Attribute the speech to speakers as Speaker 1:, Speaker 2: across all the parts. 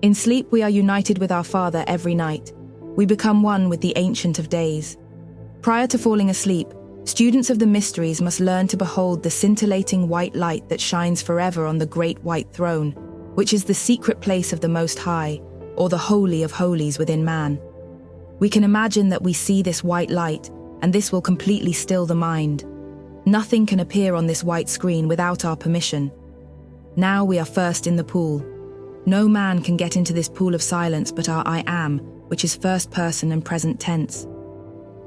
Speaker 1: In sleep, we are united with our Father every night. We become one with the Ancient of Days. Prior to falling asleep, students of the mysteries must learn to behold the scintillating white light that shines forever on the great white throne, which is the secret place of the Most High, or the Holy of Holies within man. We can imagine that we see this white light, and this will completely still the mind. Nothing can appear on this white screen without our permission. Now we are first in the pool. No man can get into this pool of silence but our I am, which is first person and present tense.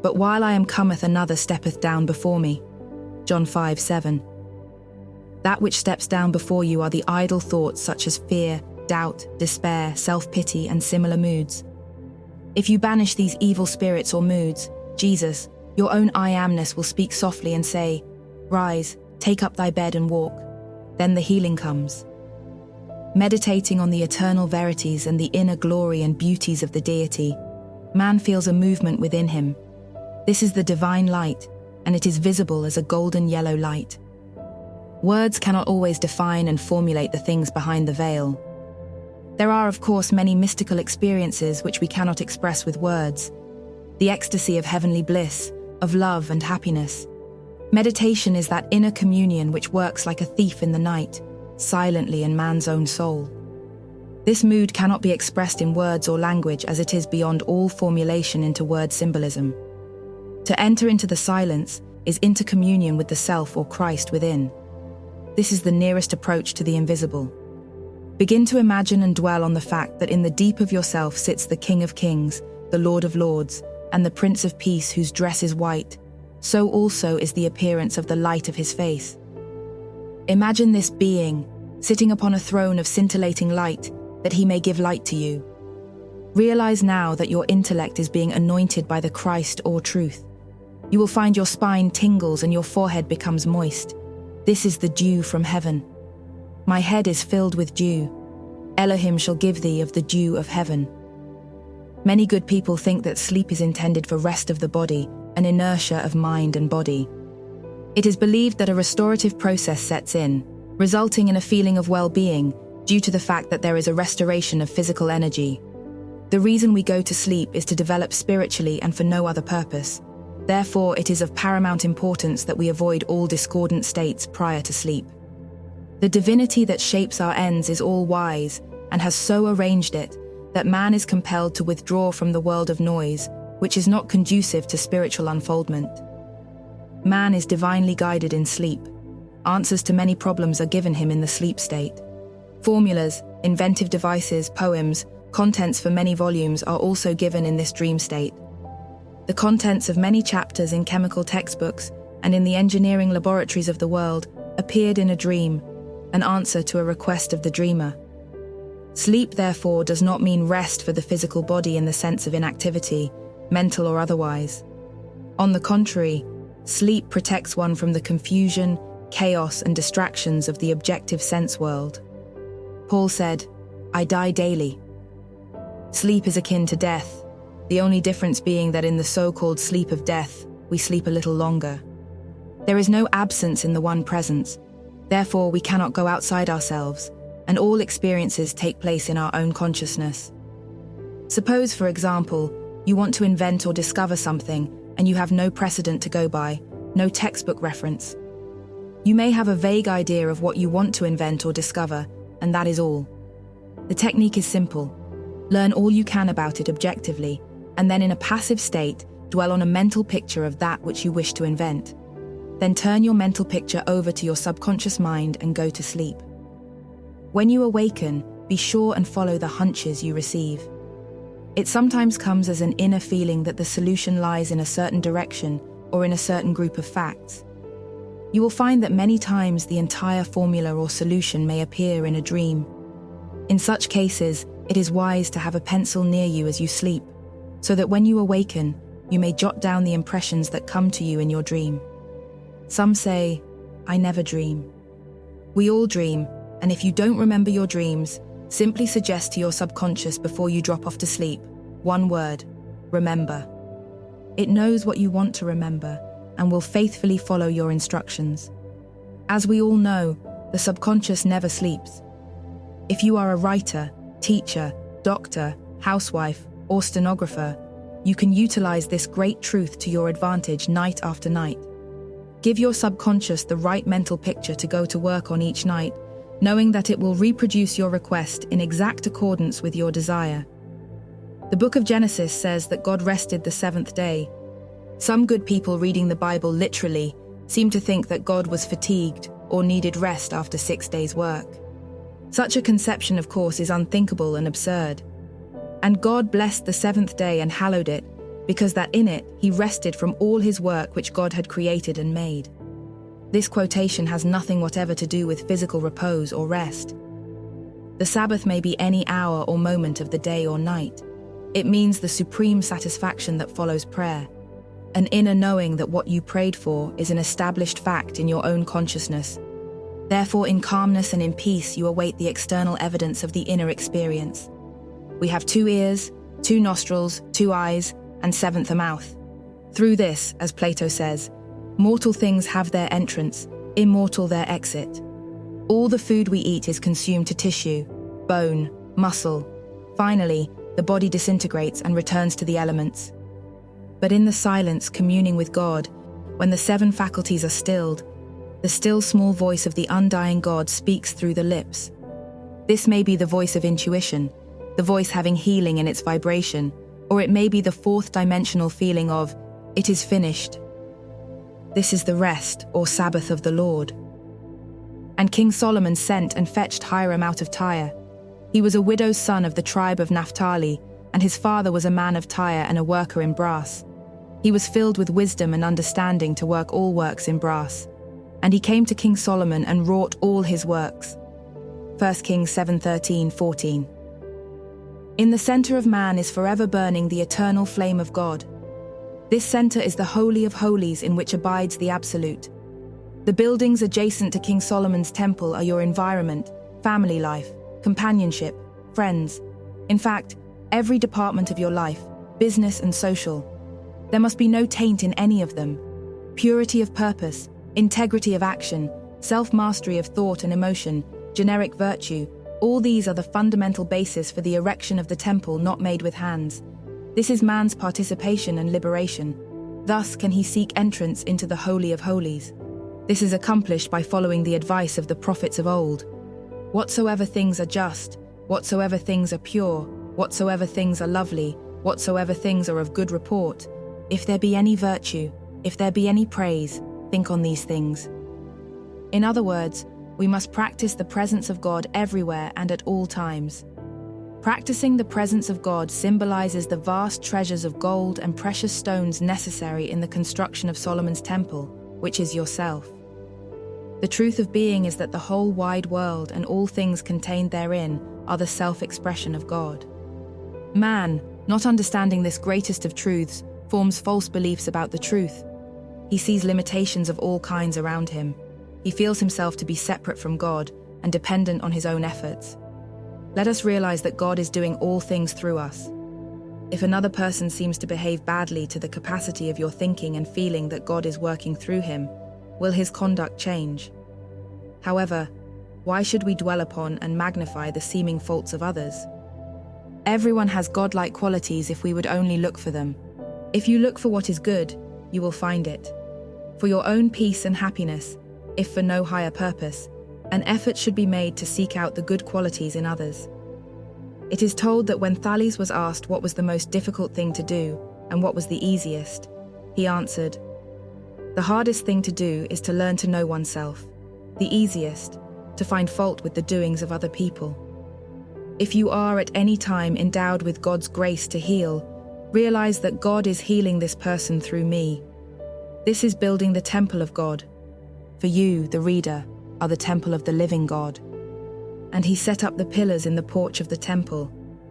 Speaker 1: But while I am cometh, another steppeth down before me. John 5:7. That which steps down before you are the idle thoughts such as fear, doubt, despair, self-pity, and similar moods. If you banish these evil spirits or moods, Jesus, your own I amness, will speak softly and say, "Rise, take up thy bed and walk." Then the healing comes. Meditating on the eternal verities and the inner glory and beauties of the deity, man feels a movement within him. This is the divine light, and it is visible as a golden yellow light. Words cannot always define and formulate the things behind the veil. There are, of course, many mystical experiences which we cannot express with words. The ecstasy of heavenly bliss, of love and happiness. Meditation is that inner communion which works like a thief in the night, silently in man's own soul. This mood cannot be expressed in words or language, as it is beyond all formulation into word symbolism. To enter into the silence is intercommunion with the self or Christ within. This is the nearest approach to the invisible. Begin to imagine and dwell on the fact that in the deep of yourself sits the King of Kings, the Lord of Lords, and the Prince of Peace, whose dress is white. So also is the appearance of the light of his face. Imagine this being, sitting upon a throne of scintillating light, that he may give light to you. Realize now that your intellect is being anointed by the Christ or truth. You will find your spine tingles and your forehead becomes moist. This is the dew from heaven. My head is filled with dew. Elohim shall give thee of the dew of heaven. Many good people think that sleep is intended for rest of the body, an inertia of mind and body. It is believed that a restorative process sets in, resulting in a feeling of well-being due to the fact that there is a restoration of physical energy. The reason we go to sleep is to develop spiritually and for no other purpose. Therefore, it is of paramount importance that we avoid all discordant states prior to sleep. The divinity that shapes our ends is all-wise and has so arranged it that man is compelled to withdraw from the world of noise, which is not conducive to spiritual unfoldment. Man is divinely guided in sleep. Answers to many problems are given him in the sleep state. Formulas, inventive devices, poems, contents for many volumes are also given in this dream state. The contents of many chapters in chemical textbooks and in the engineering laboratories of the world appeared in a dream, an answer to a request of the dreamer. Sleep, therefore, does not mean rest for the physical body in the sense of inactivity, mental or otherwise. On the contrary, sleep protects one from the confusion, chaos, and distractions of the objective sense world. Paul said, "I die daily." Sleep is akin to death, the only difference being that in the so-called sleep of death, we sleep a little longer. There is no absence in the one presence, therefore we cannot go outside ourselves, and all experiences take place in our own consciousness. Suppose, for example, you want to invent or discover something, and you have no precedent to go by, no textbook reference. You may have a vague idea of what you want to invent or discover, and that is all. The technique is simple. Learn all you can about it objectively, and then in a passive state, dwell on a mental picture of that which you wish to invent. Then turn your mental picture over to your subconscious mind and go to sleep. When you awaken, be sure and follow the hunches you receive. It sometimes comes as an inner feeling that the solution lies in a certain direction or in a certain group of facts. You will find that many times the entire formula or solution may appear in a dream. In such cases, it is wise to have a pencil near you as you sleep, so that when you awaken, you may jot down the impressions that come to you in your dream. Some say, "I never dream." We all dream, and if you don't remember your dreams, simply suggest to your subconscious before you drop off to sleep, one word: remember. It knows what you want to remember and will faithfully follow your instructions. As we all know, the subconscious never sleeps. If you are a writer, teacher, doctor, housewife, or stenographer, you can utilize this great truth to your advantage night after night. Give your subconscious the right mental picture to go to work on each night, knowing that it will reproduce your request in exact accordance with your desire. The book of Genesis says that God rested the seventh day. Some good people reading the Bible literally seem to think that God was fatigued or needed rest after 6 days' work. Such a conception, of course, is unthinkable and absurd. And God blessed the seventh day and hallowed it, because that in it he rested from all his work which God had created and made. This quotation has nothing whatever to do with physical repose or rest. The Sabbath may be any hour or moment of the day or night. It means the supreme satisfaction that follows prayer, an inner knowing that what you prayed for is an established fact in your own consciousness. Therefore, in calmness and in peace, you await the external evidence of the inner experience. We have 2 ears, 2 nostrils, 2 eyes, and 7th a mouth. Through this, as Plato says, mortal things have their entrance, immortal their exit. All the food we eat is consumed to tissue, bone, muscle. Finally, the body disintegrates and returns to the elements. But in the silence, communing with God, when the 7 faculties are stilled, the still small voice of the undying God speaks through the lips. This may be the voice of intuition, the voice having healing in its vibration, or it may be the 4th dimensional feeling of, it is finished. This is the rest or Sabbath of the Lord. And King Solomon sent and fetched Hiram out of Tyre. He was a widow's son of the tribe of Naphtali, and his father was a man of Tyre and a worker in brass. He was filled with wisdom and understanding to work all works in brass. And he came to King Solomon and wrought all his works. 1 Kings 7:13-14. In the center of man is forever burning the eternal flame of God. This center is the Holy of Holies in which abides the Absolute. The buildings adjacent to King Solomon's temple are your environment, family life, companionship, friends. In fact, every department of your life, business and social. There must be no taint in any of them. Purity of purpose, integrity of action, self-mastery of thought and emotion, generic virtue, all these are the fundamental basis for the erection of the temple not made with hands. This is man's participation and liberation. Thus can he seek entrance into the Holy of Holies. This is accomplished by following the advice of the prophets of old. Whatsoever things are just, whatsoever things are pure, whatsoever things are lovely, whatsoever things are of good report, if there be any virtue, if there be any praise, think on these things. In other words, we must practice the presence of God everywhere and at all times. Practicing the presence of God symbolizes the vast treasures of gold and precious stones necessary in the construction of Solomon's temple, which is yourself. The truth of being is that the whole wide world and all things contained therein are the self-expression of God. Man, not understanding this greatest of truths, forms false beliefs about the truth. He sees limitations of all kinds around him. He feels himself to be separate from God and dependent on his own efforts. Let us realize that God is doing all things through us. If another person seems to behave badly to the capacity of your thinking and feeling that God is working through him, will his conduct change? However, why should we dwell upon and magnify the seeming faults of others? Everyone has godlike qualities if we would only look for them. If you look for what is good, you will find it. For your own peace and happiness, if for no higher purpose, an effort should be made to seek out the good qualities in others. It is told that when Thales was asked what was the most difficult thing to do and what was the easiest, he answered, "The hardest thing to do is to learn to know oneself. The easiest, to find fault with the doings of other people." If you are at any time endowed with God's grace to heal, realize that God is healing this person through me. This is building the temple of God. For you, the reader, are the temple of the living God. And he set up the pillars in the porch of the temple,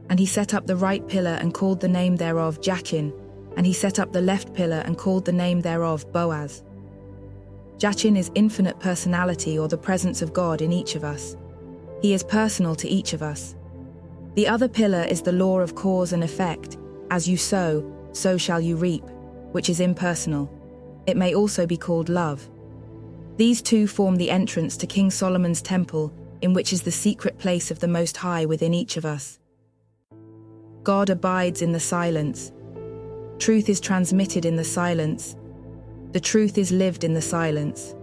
Speaker 1: and he set up the right pillar and called the name thereof Jachin, and he set up the left pillar and called the name thereof Boaz. Jachin is infinite personality or the presence of God in each of us. He is personal to each of us. The other pillar is the law of cause and effect. As you sow, so shall you reap, which is impersonal. It may also be called love. These two form the entrance to King Solomon's temple in which is the secret place of the Most High within each of us. God abides in the silence. Truth is transmitted in the silence. The truth is lived in the silence.